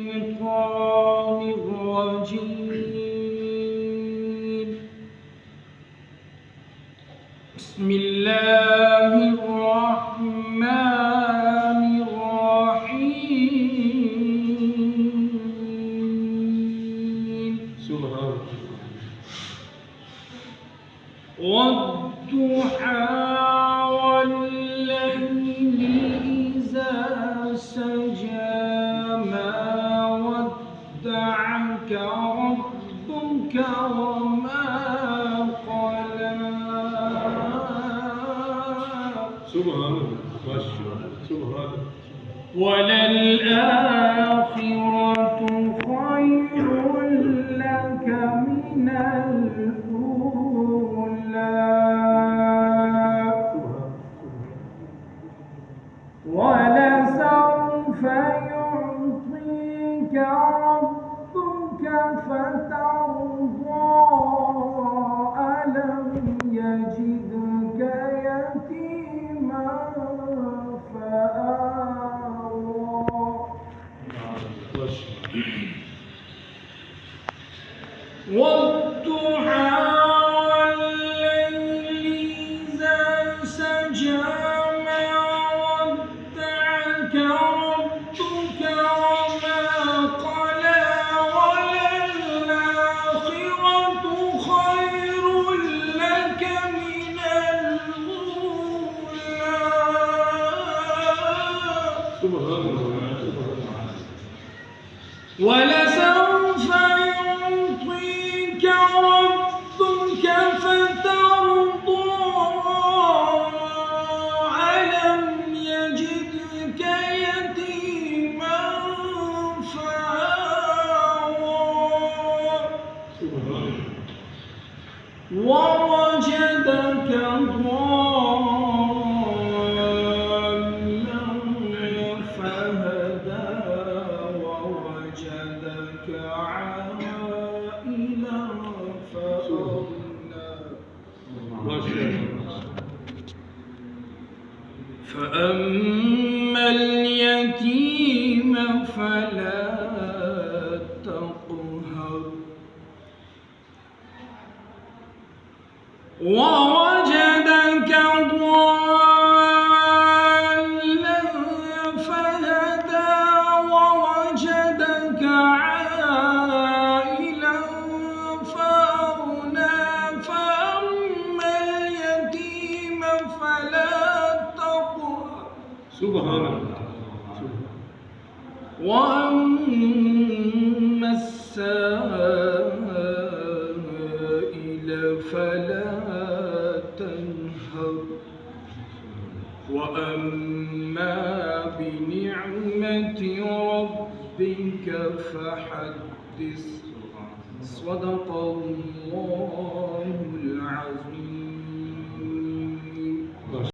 الشيطان الرجيم. بسم الله الرحمن الرحيم. والضحى والليل إذا سجى ما ودعك ربك وما قلى. وللآخرة خير لك من الأولى ولسوف يعطيك ربك فترضى ألم يجدك يتيما فآوى. والضحى والليل إذا سجى ما ودعك ربك وما قلى. وللآخرة خير لك من الأولى ولسوف يعطيك ربك فترضى ألم يجدك يتيما فآوى ووجدك ضالا فهدى ووجدك عائلا فأغنى. فأما اليتيم فلا تقهر ووجدك ضالا فهدى ووجدك عائلا فأغنى. فأما اليتيم فلا تقهر وأما السائل فلا تنهر وأما بنعمة ربك فحدث. صدق الله العظيم.